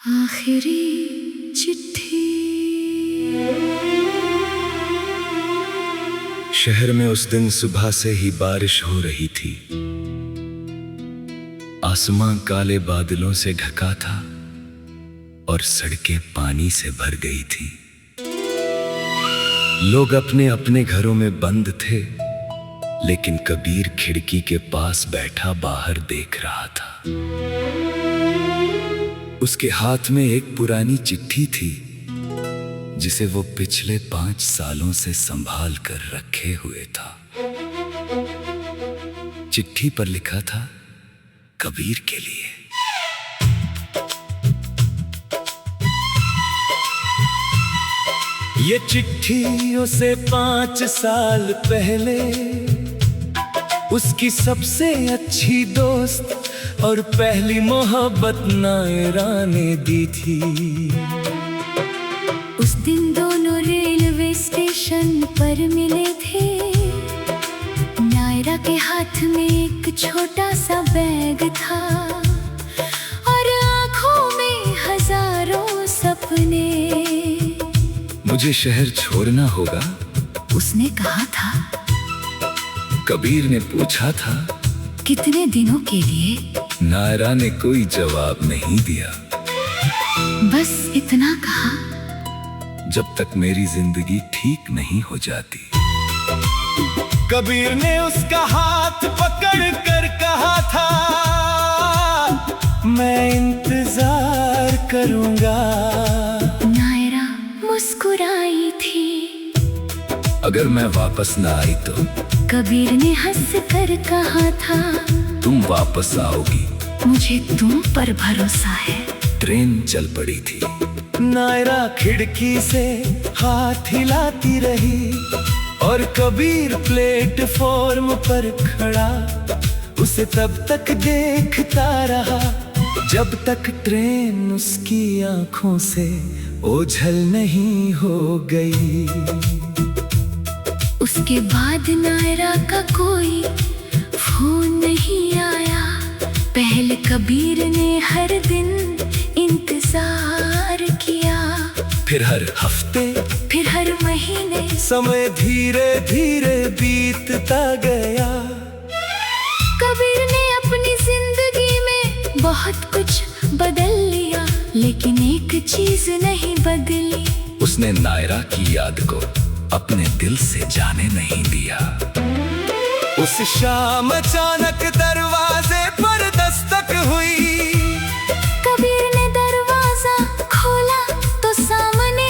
आखिरी चिट्ठी। शहर में उस दिन सुबह से ही बारिश हो रही थी। आसमां काले बादलों से ढका था और सड़कें पानी से भर गई थी। लोग अपने अपने घरों में बंद थे, लेकिन कबीर खिड़की के पास बैठा बाहर देख रहा था। उसके हाथ में एक पुरानी चिट्ठी थी, जिसे वो पिछले 5 सालों से संभाल कर रखे हुए था। चिट्ठी पर लिखा था, कबीर के लिए। ये चिट्ठी उसे 5 साल पहले उसकी सबसे अच्छी दोस्त और पहली मोहब्बत नायरा ने दी थी। उस दिन दोनों रेलवे स्टेशन पर मिले थे। नायरा के हाथ में एक छोटा सा बैग था और आंखों में हजारों सपने। मुझे शहर छोड़ना होगा, उसने कहा था। कबीर ने पूछा था, कितने दिनों के लिए? नायरा ने कोई जवाब नहीं दिया। बस इतना कहा, जब तक मेरी जिंदगी ठीक नहीं हो जाती। कबीर ने उसका हाथ पकड़ कर कहा था, मैं इंतजार करूंगा। नायरा मुस्कुराई थी। अगर मैं वापस ना आई तो? कबीर ने हंस कर कहा था, तुम वापस आओगी, मुझे तुम पर भरोसा है। ट्रेन चल पड़ी थी। नायरा खिड़की से हाथ हिलाती रही और कबीर प्लेटफॉर्म पर खड़ा उसे तब तक देखता रहा, जब तक ट्रेन उसकी आंखों से ओझल नहीं हो गई। उसके बाद नायरा का कोई फोन नहीं आया। पहले कबीर ने हर दिन इंतजार किया, फिर हर हफ्ते, फिर हर महीने। समय धीरे धीरे बीतता गया। कबीर ने अपनी जिंदगी में बहुत कुछ बदल लिया, लेकिन एक चीज नहीं बदली। उसने नायरा की याद को अपने दिल से जाने नहीं दिया। उस शाम अचानक दरवाजे पर दस्तक हुई। कबीर ने दरवाजा खोला तो सामने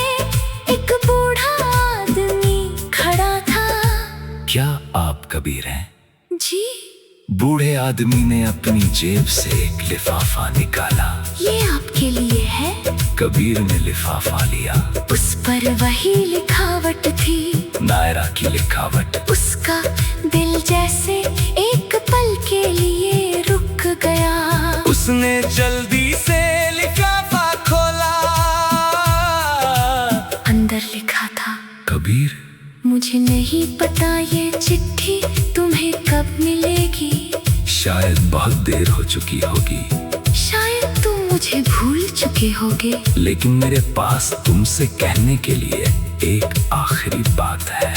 एक बूढ़ा आदमी खड़ा था। क्या आप कबीर हैं? जी। बूढ़े आदमी ने अपनी जेब से एक लिफाफा निकाला। ये आपके लिए है। कबीर ने लिफाफा लिया। उस पर वही लिखावट थी, नायरा की लिखावट। उसका दिल जैसे एक पल के लिए रुक गया। उसने जल्दी से लिफाफा खोला। अंदर लिखा था, कबीर, मुझे नहीं पता ये चिट्ठी तुम्हें कब मिलेगी। शायद बहुत देर हो चुकी होगी। शायद तुम मुझे भूल चुके होगे, लेकिन मेरे पास तुमसे कहने के लिए एक आखिरी बात है।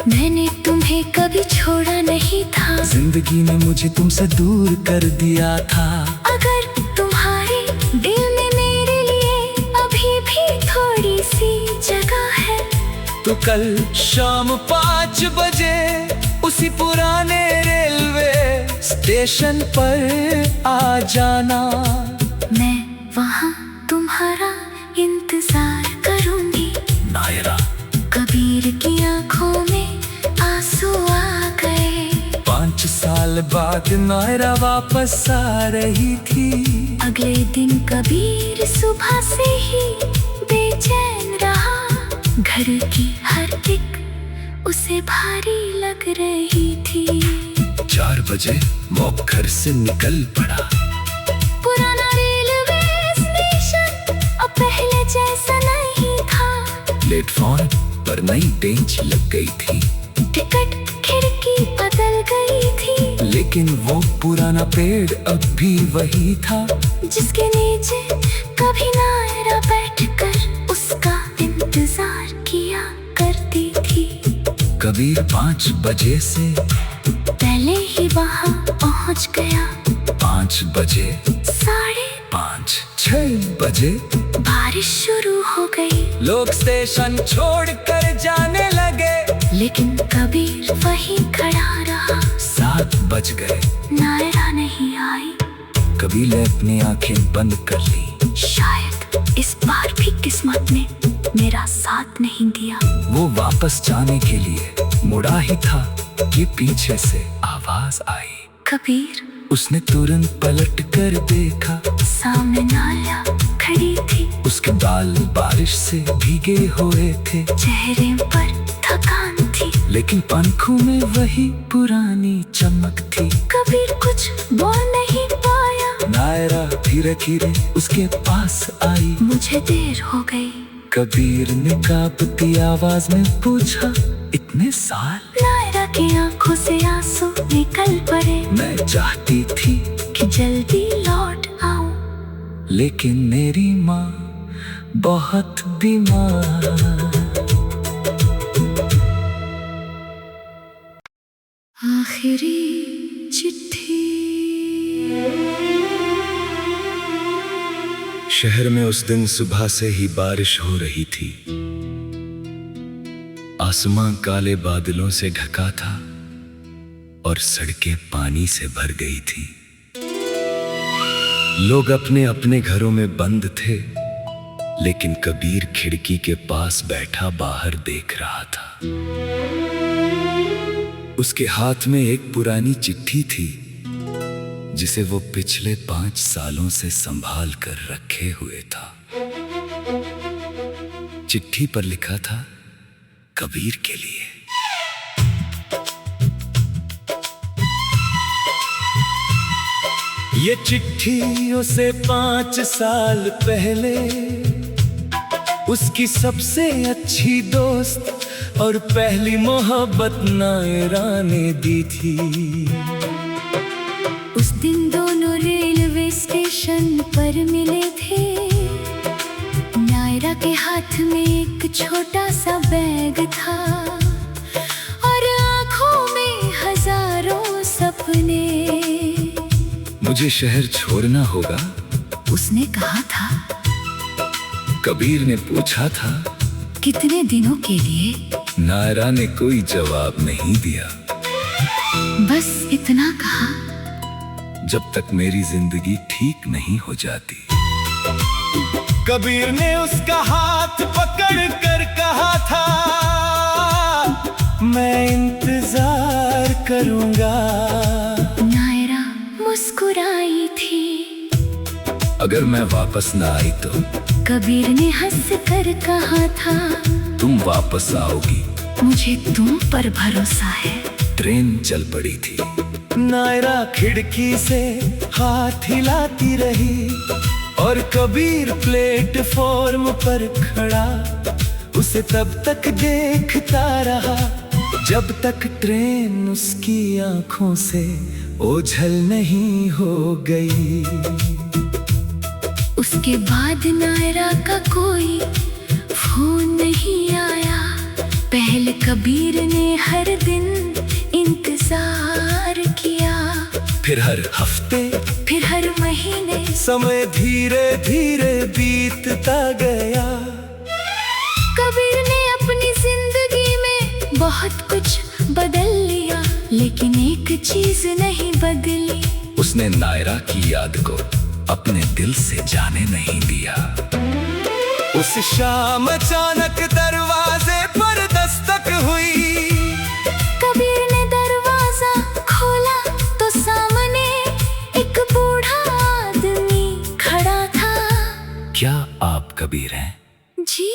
मैंने तुम्हें कभी छोड़ा नहीं था। जिंदगी ने मुझे तुमसे दूर कर दिया था। अगर तुम्हारे दिल में मेरे लिए अभी भी थोड़ी सी जगह है, तो कल शाम 5 बजे उसी पुराने रेलवे स्टेशन पर आ जाना। मैं वहाँ तुम्हारा इंतजार करूंगी। नायरा। कबीर की आंखों में आंसू आ गए। 5 साल बाद नायरा वापस आ रही थी। अगले दिन कबीर सुबह से ही बेचैन रहा। घर की हर एक उसे भारी लग रही थी। 4 बजे वो घर से निकल पड़ा। पुराना रेलवे स्टेशन अब पहले जैसा नहीं था। प्लेटफॉर्म पर नई बेंच लग गई थी। टिकट खिड़की बदल गई थी, लेकिन वो पुराना पेड़ अब भी वही था, जिसके नीचे कभी ना कबीर 5 बजे से पहले ही वहाँ पहुँच गया। 5 बजे, 5:30, 6 बजे बारिश शुरू हो गई। लोग स्टेशन छोड़कर जाने लगे, लेकिन कबीर वहीं खड़ा रहा। 7 बज गए, नायरा नहीं आई। कबीर ने अपनी आंखें बंद कर ली। शायद इस बार भी किस्मत ने मेरा साथ नहीं दिया। वो वापस जाने के लिए मुड़ा ही था कि पीछे से आवाज आई। कबीर, उसने तुरंत पलट कर देखा, सामने नाया खड़ी थी। उसके बाल बारिश से भीगे हुए थे, चेहरे पर थकान थी, लेकिन पंखों में वही पुरानी चमक थी। कबीर कुछ बोल नहीं पाया। नायरा धीरे धीरे उसके पास आई। मुझे देर हो गई। कबीर ने कांपती आवाज में पूछा, इतने साल? नायरा की आंखों से आंसू निकल पड़े। मैं चाहती थी कि जल्दी लौट आऊं, लेकिन मेरी माँ बहुत बीमार। आखिरी चिट्ठी। शहर में उस दिन सुबह से ही बारिश हो रही थी। आसमां काले बादलों से ढका था और सड़कें पानी से भर गई थी। लोग अपने अपने घरों में बंद थे, लेकिन कबीर खिड़की के पास बैठा बाहर देख रहा था। उसके हाथ में एक पुरानी चिट्ठी थी, जिसे वो पिछले 5 सालों से संभाल कर रखे हुए था। चिट्ठी पर लिखा था, कबीर के लिए। ये चिट्ठी उसे 5 साल पहले उसकी सबसे अच्छी दोस्त और पहली मोहब्बत नायरा ने दी थी। उस दिन दोनों रेलवे स्टेशन पर मिले थे। नायरा के हाथ में एक छोटा सा बैग था और आंखों में हजारों सपने। मुझे शहर छोड़ना होगा, उसने कहा था। कबीर ने पूछा था, कितने दिनों के लिए? नायरा ने कोई जवाब नहीं दिया, बस इतना कहा, जब तक मेरी जिंदगी ठीक नहीं हो जाती। कबीर ने उसका हाथ पकड़ कर कहा था, मैं इंतजार करूंगा। नायरा मुस्कुराई थी। अगर मैं वापस ना आई तो? कबीर ने हंस कर कहा था, तुम वापस आओगी, मुझे तुम पर भरोसा है। ट्रेन चल पड़ी थी। नायरा खिड़की से हाथ हिलाती रही और कबीर प्लेटफॉर्म पर खड़ा उसे तब तक देखता रहा, जब तक ट्रेन उसकी आंखों से ओझल नहीं हो गई। उसके बाद नायरा का कोई फोन नहीं आया। पहले कबीर ने हर दिन इंतजार किया, फिर हर हफ्ते, फिर हर महीने। समय धीरे धीरे बीतता गया। कबीर ने अपनी जिंदगी में बहुत कुछ बदल लिया, लेकिन एक चीज नहीं बदली। उसने नायरा की याद को अपने दिल से जाने नहीं दिया। उस शाम अचानक दरवाजे पर दस्तक हुई। कबीर ने दरवाजा खोला तो सामने एक बूढ़ा आदमी खड़ा था। क्या आप कबीर हैं? जी।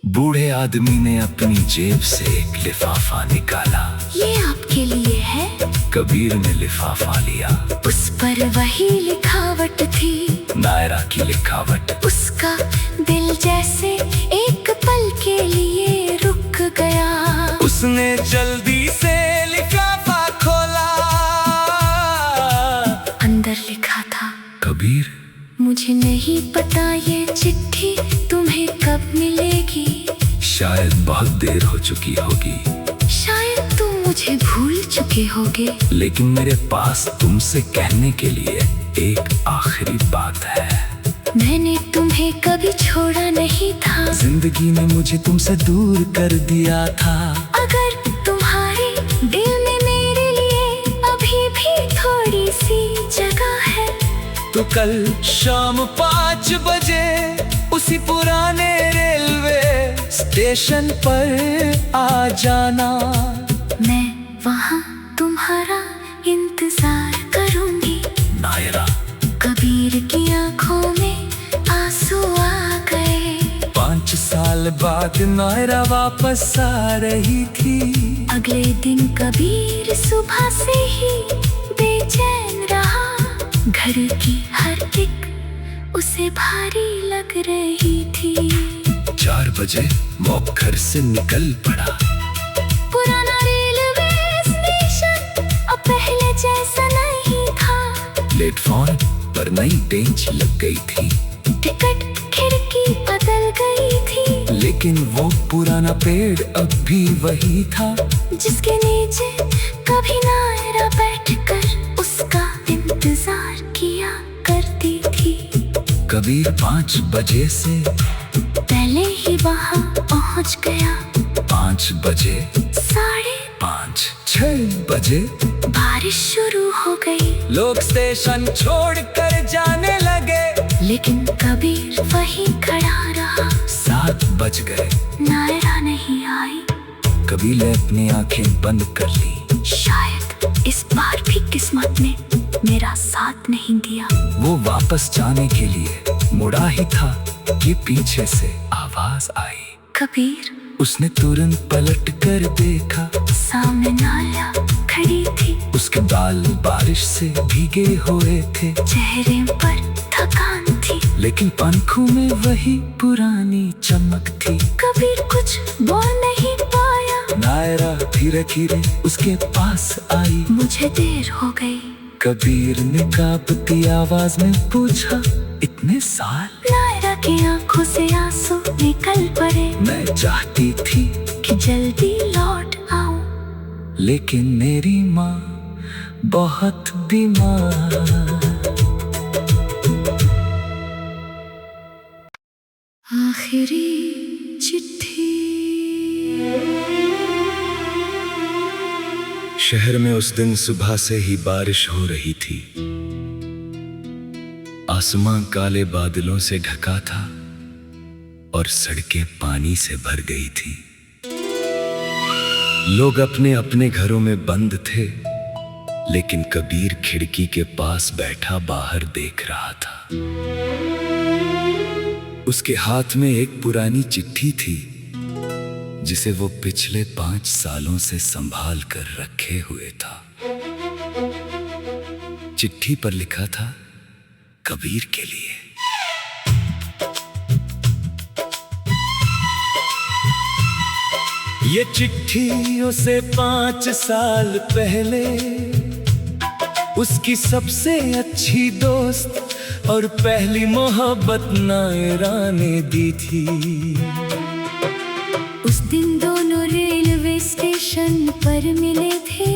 बूढ़े आदमी ने अपनी जेब से एक लिफाफा निकाला। ये आपके लिए है। कबीर ने लिफाफा लिया। उस पर वही लिखावट थी, नायरा की लिखावट। उसका दिल जैसे एक पल के लिए रुक गया। उसने जल्दी से लिफाफा खोला। अंदर लिखा था, कबीर, मुझे नहीं पता ये चिट्ठी तुम्हें कब मिलेगी। शायद बहुत देर हो चुकी होगी। शायद मुझे भूल चुके होगे, लेकिन मेरे पास तुमसे कहने के लिए एक आखिरी बात है। मैंने तुम्हें कभी छोड़ा नहीं था, जिंदगी ने मुझे तुमसे दूर कर दिया था। अगर तुम्हारे दिल में मेरे लिए अभी भी थोड़ी सी जगह है, तो कल शाम 5 बजे उसी पुराने रेलवे स्टेशन पर आ जाना। मैं वहाँ तुम्हारा इंतजार करूंगी। नायरा। कबीर की आंखों में आंसू आ गए। 5 साल बाद नायरा वापस आ रही थी। अगले दिन कबीर सुबह से ही बेचैन रहा। घर की हर एक उसे भारी लग रही थी। 4 बजे वो घर से निकल पड़ा। पुराना रेलवे स्टेशन अब पहले जैसा नहीं था। प्लेटफॉर्म पर नई बेंच लग गई थी। टिकट खिड़की बदल गई थी, लेकिन वो पुराना पेड़ अब भी वही था, जिसके नीचे कभी नायरा बैठकर उसका इंतजार किया करती थी। कबीर 5 बजे से पहले ही वहाँ पहुँच गया। 5 बजे, 5:30, 6 बजे बारिश शुरू हो गई। लोग स्टेशन छोड़कर जाने लगे, लेकिन कबीर वहीं खड़ा रहा। 7 बज गए, नायरा नहीं आई। कबीर ने अपनी आंखें बंद कर ली। शायद इस बार भी किस्मत ने मेरा साथ नहीं दिया। वो वापस जाने के लिए मुड़ा ही था कि पीछे से आवाज आई। कबीर। उसने तुरंत पलट कर देखा। सामने नायरा खड़ी थी। उसके बाल बारिश से भीगे हुए थे। चेहरे पर थकान थी, लेकिन पंखों में वही पुरानी चमक थी। कबीर कुछ बोल नहीं पाया। नायरा धीरे धीरे उसके पास आई। मुझे देर हो गई। कबीर ने कांपती आवाज में पूछा, इतने साल? नायरा की आंखों से आंसू निकल पड़े। मैं चाहती थी कि जल्दी लौट आऊं, लेकिन मेरी माँ बहुत बीमार। आखिरी चिट्ठी। शहर में उस दिन सुबह से ही बारिश हो रही थी। आसमां काले बादलों से ढका था और सड़कें पानी से भर गई थी। लोग अपने अपने घरों में बंद थे, लेकिन कबीर खिड़की के पास बैठा बाहर देख रहा था। उसके हाथ में एक पुरानी चिट्ठी थी, जिसे वो पिछले 5 सालों से संभाल कर रखे हुए था। चिट्ठी पर लिखा था, कबीर के लिए। ये चिट्ठी उसे 5 साल पहले उसकी सबसे अच्छी दोस्त और पहली मोहब्बत नायरा ने दी थी। उस दिन दोनों रेलवे स्टेशन पर मिले थे।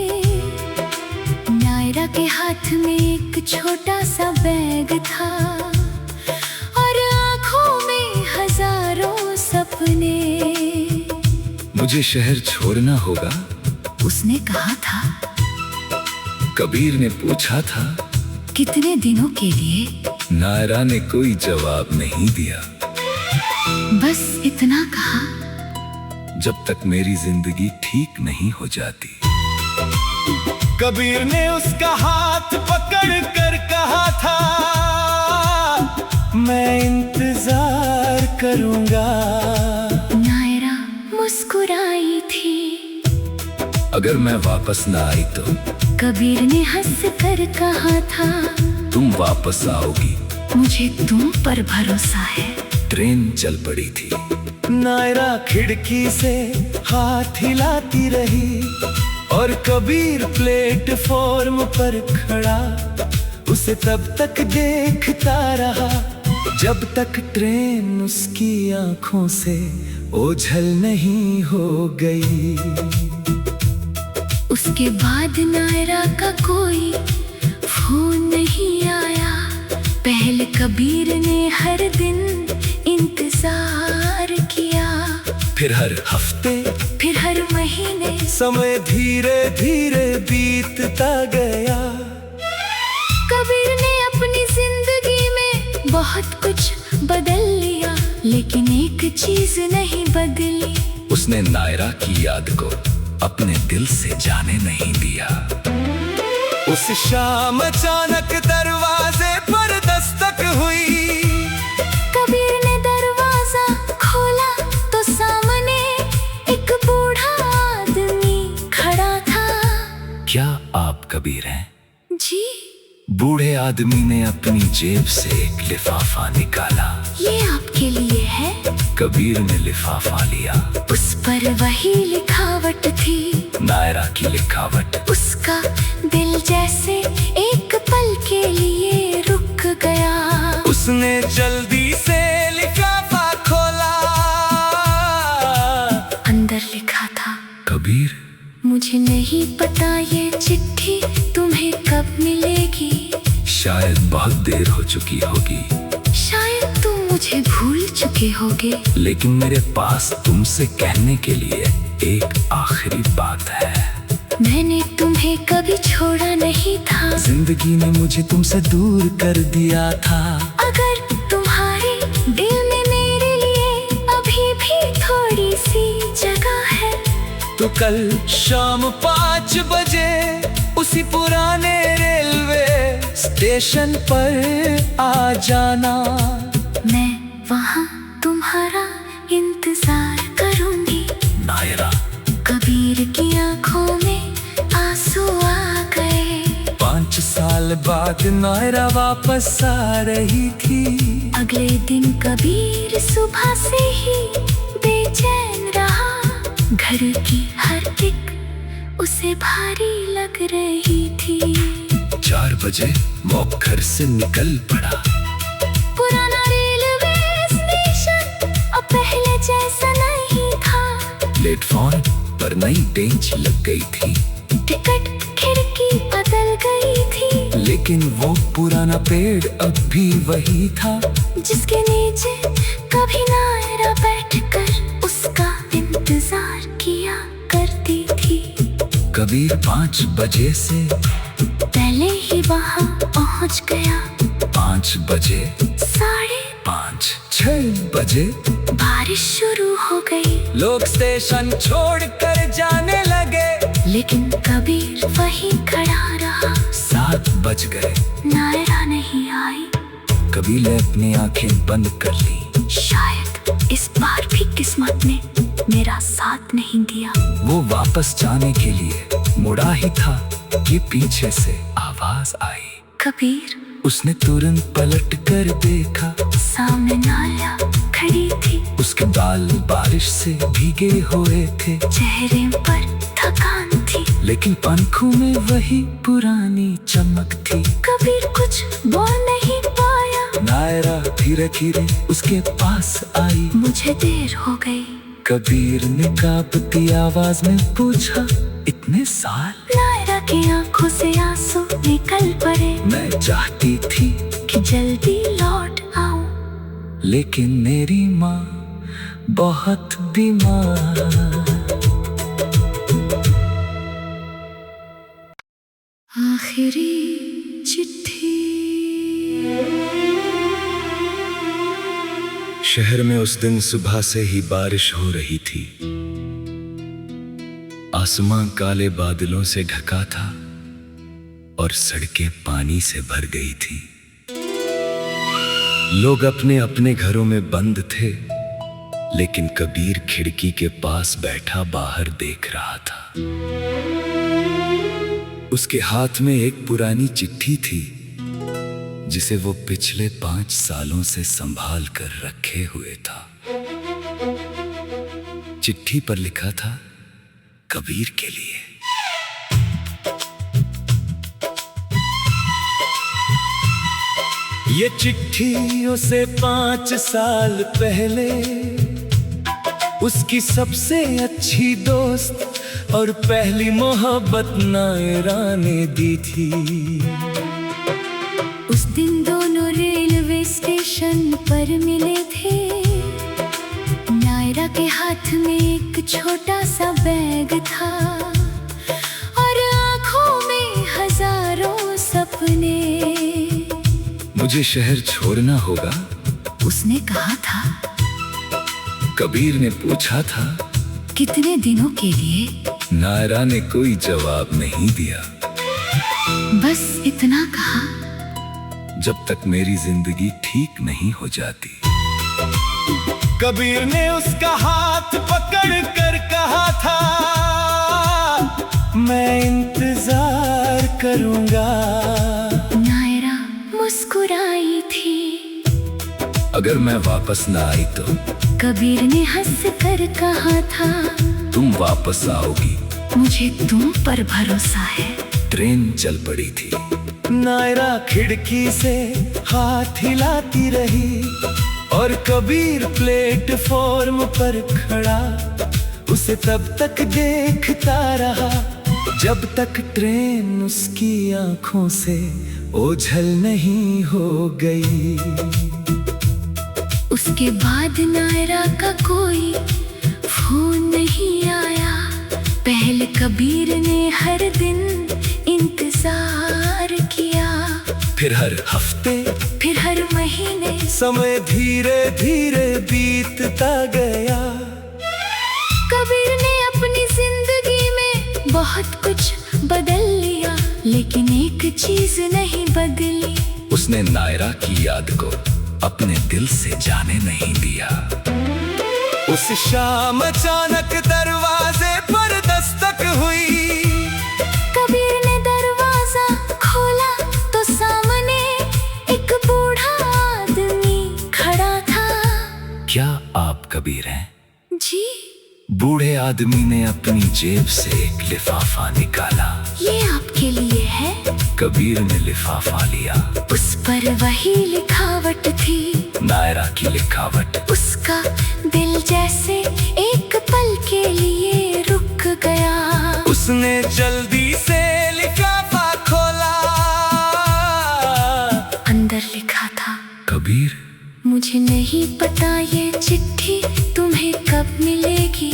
नायरा के हाथ में एक छोटा सा बैग था और आंखों में हजारों सपने। मुझे शहर छोड़ना होगा, उसने कहा था। कबीर ने पूछा था, कितने दिनों के लिए? नायरा ने कोई जवाब नहीं दिया। बस इतना कहा, जब तक मेरी जिंदगी ठीक नहीं हो जाती। कबीर ने उसका हाथ पकड़ कर कहा था, मैं इंतजार करूंगा। नायरा मुस्कुराई थी। अगर मैं वापस ना आई तो? कबीर ने हंस कर कहा था, तुम वापस आओगी, मुझे तुम पर भरोसा है। ट्रेन चल पड़ी थी। नायरा खिड़की से हाथ हिलाती रही और कबीर प्लेटफॉर्म पर खड़ा उसे तब तक देखता रहा, जब तक ट्रेन उसकी आंखों से ओझल नहीं हो गई। उसके बाद नायरा का कोई फोन नहीं आया। पहले कबीर ने हर दिन इंतजार किया, फिर हर हफ्ते, फिर हर महीने। समय धीरे धीरे बीतता गया। कबीर ने अपनी जिंदगी में बहुत कुछ बदल लिया, लेकिन एक चीज नहीं बदली। उसने नायरा की याद को अपने दिल से जाने नहीं दिया। उस शाम अचानक दरवाजे पर दस्तक हुई। कबीर ने दरवाजा खोला तो सामने एक बूढ़ा आदमी खड़ा था। क्या आप कबीर हैं? जी। बूढ़े आदमी ने अपनी जेब से एक लिफाफा निकाला। ये आपके लिए है। कबीर ने लिफाफा लिया। उस पर वही लिखावट थी, नायरा की लिखावट। उसका दिल जैसे एक पल के लिए रुक गया। उसने जल्दी से लिफाफा खोला। अंदर लिखा था, कबीर, मुझे नहीं पता ये चिट्ठी तुम्हें कब मिलेगी। शायद बहुत देर हो चुकी होगी। शायद तुम मुझे भूल चुके होगे। लेकिन मेरे पास तुमसे कहने के लिए एक आखिरी बात है। मैंने तुम्हें कभी छोड़ा नहीं था। जिंदगी ने मुझे तुमसे दूर कर दिया था। अगर तुम्हारे दिल में मेरे लिए अभी भी थोड़ी सी जगह है, तो कल शाम 5 बजे उसी पुराने रेलवे स्टेशन पर आ जाना। मैं वहाँ तुम्हारा इंतजार करूंगी। नायरा। कबीर की आंखों में आंसू आ गए। 5 साल बाद नायरा वापस आ रही थी। अगले दिन कबीर सुबह से ही बेचैन रहा। घर की हर एक उसे भारी लग रही थी। 4 बजे वो घर से निकल पड़ा। पुराना रेलवे स्टेशन अब पहले जैसा नहीं था। प्लेटफॉर्म पर नई बेंच लग गई थी। टिकट खिड़की बदल गई थी। लेकिन वो पुराना पेड़ अब भी वही था, जिसके नीचे कभी नायरा बैठकर उसका इंतजार किया करती थी। कबीर 5 बजे से पहले ही वहाँ पहुँच गया। 5 बजे, 5:30, 6 बजे बारिश शुरू हो गई। लोग स्टेशन छोड़कर जाने लगे। लेकिन कबीर वहीं खड़ा रहा। 7 बज गए। नायरा नहीं आई। कबीर ने अपनी आंखें बंद कर ली। शायद इस बार भी किस्मत ने मेरा साथ नहीं दिया। वो वापस जाने के लिए मुड़ा ही था कि पीछे से आवाज आई। कबीर। उसने तुरंत पलट कर देखा। सामने नायरा खड़ी थी। उसके बाल बारिश से भीगे हुए थे। चेहरे पर थकान थी, लेकिन पंखों में वही पुरानी चमक थी। कबीर कुछ बोल नहीं पाया। नायरा धीरे धीरे उसके पास आई। मुझे देर हो गई। कबीर ने कांपती आवाज में पूछा, इतने साल? नायरा की आंखों से आंसू निकल पड़े। मैं चाहती थी कि जल्दी लौट आऊं, लेकिन मेरी माँ बहुत बीमार। आखिरी चिट्ठी। शहर में उस दिन सुबह से ही बारिश हो रही थी। आसमां काले बादलों से ढका था और सड़कें पानी से भर गई थी। लोग अपने अपने घरों में बंद थे, लेकिन कबीर खिड़की के पास बैठा बाहर देख रहा था। उसके हाथ में एक पुरानी चिट्ठी थी, जिसे वो पिछले 5 सालों से संभाल कर रखे हुए था। चिट्ठी पर लिखा था, कबीर के लिए। ये चिट्ठी उसे 5 साल पहले उसकी सबसे अच्छी दोस्त और पहली मोहब्बत नायरा ने दी थी। उस दिन दोनों रेलवे स्टेशन पर मिले थे। नायरा के हाथ में एक छोटा सा बैग था और आंखों में हजारों सपने। मुझे शहर छोड़ना होगा, उसने कहा था। कबीर ने पूछा था, कितने दिनों के लिए? नायरा ने कोई जवाब नहीं दिया, बस इतना कहा, जब तक मेरी जिंदगी ठीक नहीं हो जाती। कबीर ने उसका हाथ पकड़ कर कहा था, मैं इंतजार करूंगा। नायरा मुस्कुराई थी। अगर मैं वापस ना आई तो? कबीर ने हंस कर कहा था, तुम वापस आओगी, मुझे तुम पर भरोसा है। ट्रेन चल पड़ी थी। नायरा खिड़की से हाथ हिलाती रही और कबीर प्लेटफॉर्म पर खड़ा उसे तब तक देखता रहा जब तक ट्रेन उसकी आंखों से ओझल नहीं हो गई। उसके बाद नायरा का कोई फोन नहीं आया। पहले कबीर ने हर दिन इंतजार किया, फिर हर हफ्ते, फिर हर महीने। समय धीरे धीरे बीतता गया। कबीर ने अपनी जिंदगी में बहुत कुछ बदल लिया, लेकिन एक चीज नहीं बदली। उसने नायरा की याद को अपने दिल से जाने नहीं दिया। उस शाम अचानक दरवाजे पर दस्तक हुई। कबीर ने दरवाजा खोला तो सामने एक बूढ़ा आदमी खड़ा था। क्या आप कबीर हैं? जी। बूढ़े आदमी ने अपनी जेब से एक लिफाफा निकाला। ये आपके लिए है। कबीर ने लिफाफा लिया। उस पर वही लिखावट थी, नायरा की लिखावट। उसका दिल जैसे एक पल के लिए रुक गया। उसने जल्दी से लिफाफा खोला। अंदर लिखा था, कबीर, मुझे नहीं पता ये चिट्ठी तुम्हें कब मिलेगी।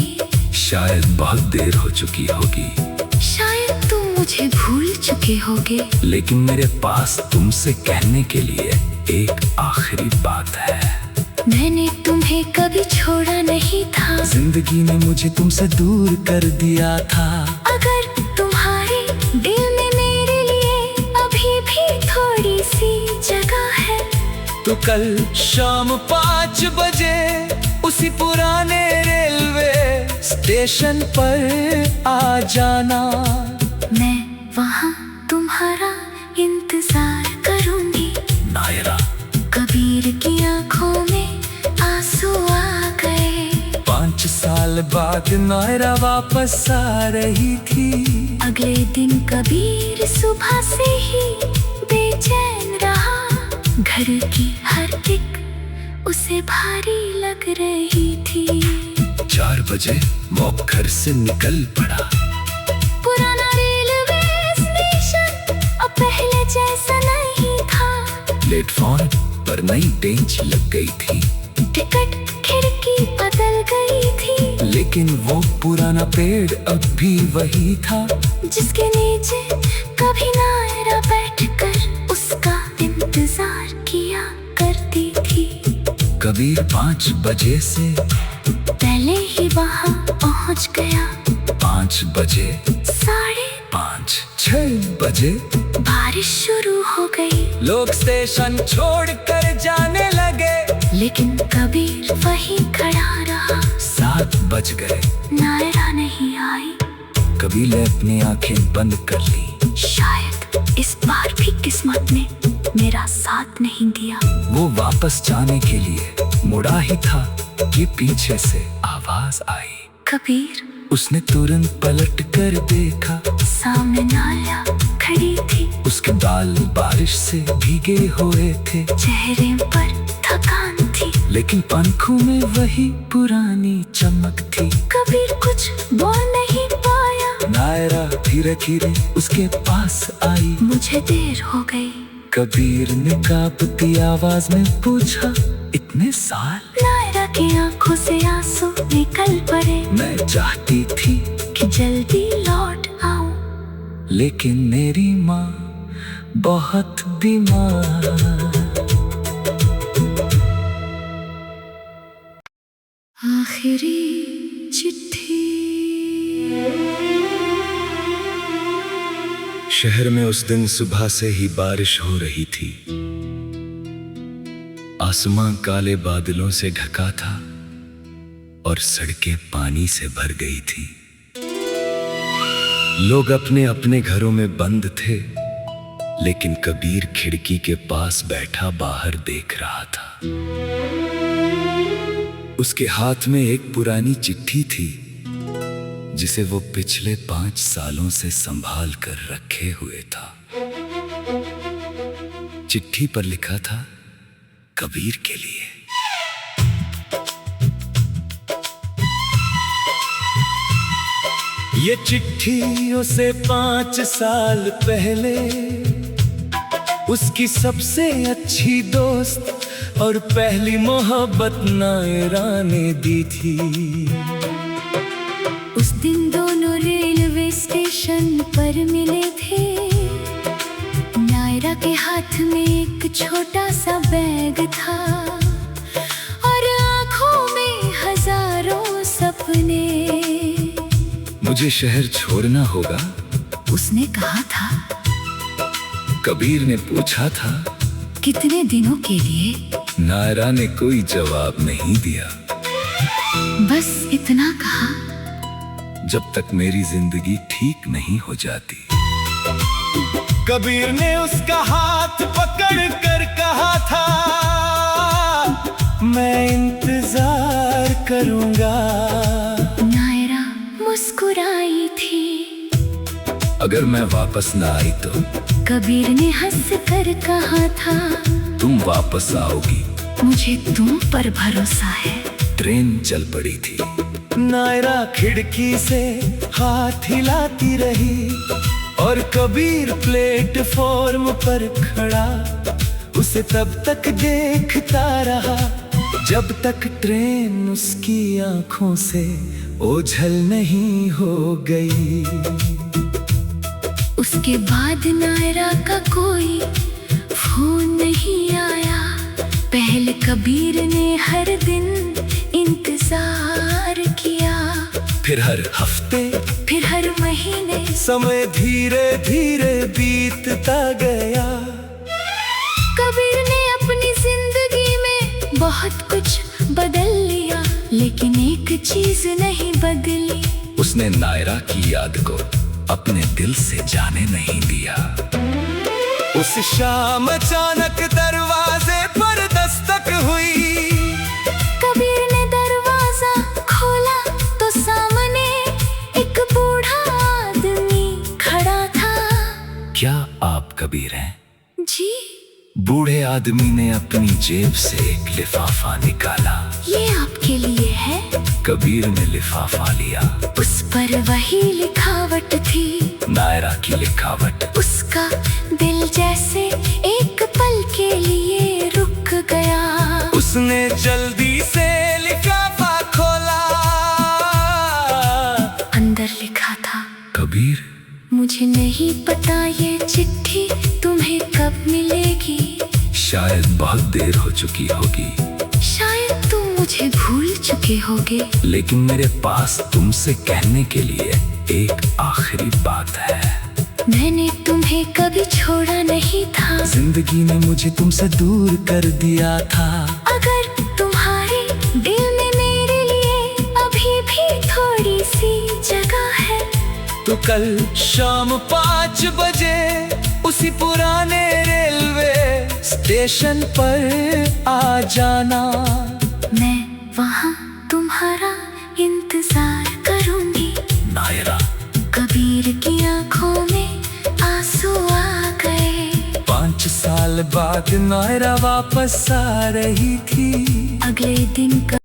शायद बहुत देर हो चुकी होगी। शायद तुम मुझे भूल चुके होगे। लेकिन मेरे पास तुमसे कहने के लिए एक आखिरी बात है। मैंने तुम्हें कभी छोड़ा नहीं था। जिंदगी ने मुझे तुमसे दूर कर दिया था। अगर तुम्हारे दिल में मेरे लिए अभी भी थोड़ी सी जगह है तो कल शाम 5 बजे उसी पुराने रेलवे स्टेशन पर आ जाना। मैं वहाँ तुम्हारा इंतजार करूंगी। नायरा। कबीर की आंखों में आंसू आ गए। 5 साल बाद नायरा वापस आ रही थी। अगले दिन कबीर सुबह से ही बेचैन रहा। घर की हर टिक उसे भारी लग रही थी। 4 बजे वो घर से निकल पड़ा। पुराना रेलवे स्टेशन अब पहले जैसा नहीं था। प्लेटफॉर्म पर नई बेंच लग गई थी। टिकट खिड़की बदल गई थी। लेकिन वो पुराना पेड़ अब भी वही था, जिसके नीचे कभी नायरा बैठकर उसका इंतजार किया करती थी। कबीर 5 बजे से पहले ही वहाँ पहुँच गया। 5 बजे, 5:30, 6 बजे बारिश शुरू हो गई। लोग स्टेशन छोड़कर जाने लगे। लेकिन कबीर वहीं खड़ा रहा। 7 बज गए। नायरा नहीं आई। कबीर ने अपनी आंखें बंद कर ली। शायद इस बार भी किस्मत ने मेरा साथ नहीं दिया। वो वापस जाने के लिए मुड़ा ही था कि पीछे से आवाज आई। कबीर। उसने तुरंत पलट कर देखा। सामने नायरा खड़ी थी। उसके बाल बारिश से भीगे हुए थे। चेहरे पर थकान थी। लेकिन पंखों में वही पुरानी चमक थी। कबीर कुछ बोल नहीं पाया। नायरा धीरे धीरे उसके पास आई। मुझे देर हो गई। कबीर ने कांपती आवाज में पूछा, इतने साल? नायरा की आंखों से आंसू निकल पड़े। मैं चाहती थी कि जल्दी लौट आऊं, लेकिन मेरी माँ बहुत बीमार। आखिरी चिट्ठी। शहर में उस दिन सुबह से ही बारिश हो रही थी। आसमां काले बादलों से ढका था और सड़कें पानी से भर गई थी। लोग अपने अपने घरों में बंद थे, लेकिन कबीर खिड़की के पास बैठा बाहर देख रहा था। उसके हाथ में एक पुरानी चिट्ठी थी, जिसे वो पिछले 5 सालों से संभाल कर रखे हुए था। चिट्ठी पर लिखा था, कबीर के लिए। ये चिट्ठी उसे 5 साल पहले उसकी सबसे अच्छी दोस्त और पहली मोहब्बत नायरा ने दी थी। उस दिन दोनों रेलवे स्टेशन पर मिले थे। नायरा के हाथ में एक छोटा सा बैग था और आंखों में हजारों सपने। मुझे शहर छोड़ना होगा, उसने कहा था। कबीर ने पूछा था, कितने दिनों के लिए? नायरा ने कोई जवाब नहीं दिया। बस इतना कहा, जब तक मेरी जिंदगी ठीक नहीं हो जाती। कबीर ने उसका हाथ पकड़ कर कहा था, मैं इंतजार करूंगा। नायरा मुस्कुराई थी। अगर मैं वापस ना आई तो? कबीर ने हंस कर कहा था, तुम वापस आओगी, मुझे तुम पर भरोसा है। ट्रेन चल पड़ी थी। नायरा खिड़की से हाथ हिलाती रही और कबीर प्लेटफॉर्म पर खड़ा उसे तब तक देखता रहा, जब तक ट्रेन उसकी आंखों से ओझल नहीं हो गई। उसके बाद नायरा का कोई फोन नहीं आया। पहले कबीर ने हर दिन इंतजार किया, फिर हर हफ्ते, फिर हर महीने। समय धीरे धीरे बीतता गया। कबीर ने अपनी जिंदगी में बहुत कुछ बदल लिया, लेकिन एक चीज नहीं बदली। उसने नायरा की याद को अपने दिल से जाने नहीं दिया। उस शाम अचानक दरवाजे पर दस्तक हुई। कबीर ने दरवाजा खोला तो सामने एक बूढ़ा आदमी खड़ा था। क्या आप कबीर हैं? जी। बूढ़े आदमी ने अपनी जेब से एक लिफाफा निकाला। ये आपके लिए है। कबीर ने लिफाफा लिया। उस पर वही लिखावट थी, नायरा की लिखावट। उसका दिल जैसे एक पल के लिए रुक गया। उसने जल्दी से लिफाफा खोला। अंदर लिखा था, कबीर, मुझे नहीं पता ये चिट्ठी तुम्हें कब मिलेगी। शायद बहुत देर हो चुकी होगी। शायद तुम मुझे भूल चुके होगे। लेकिन मेरे पास तुमसे कहने के लिए एक आखिरी बात है। मैंने तुम्हें कभी छोड़ा नहीं था। जिंदगी ने मुझे तुमसे दूर कर दिया था। अगर तुम्हारे दिल में मेरे लिए अभी भी थोड़ी सी जगह है, तो कल शाम 5 बजे उसी पुराने रेलवे स्टेशन पर आ जाना। मैं वहाँ तुम्हारा इंतजार करूंगी। नायरा। कबीर की आंखों में आंसू आ गए। 5 साल बाद बाद नायरा वापस आ रही थी। अगले दिन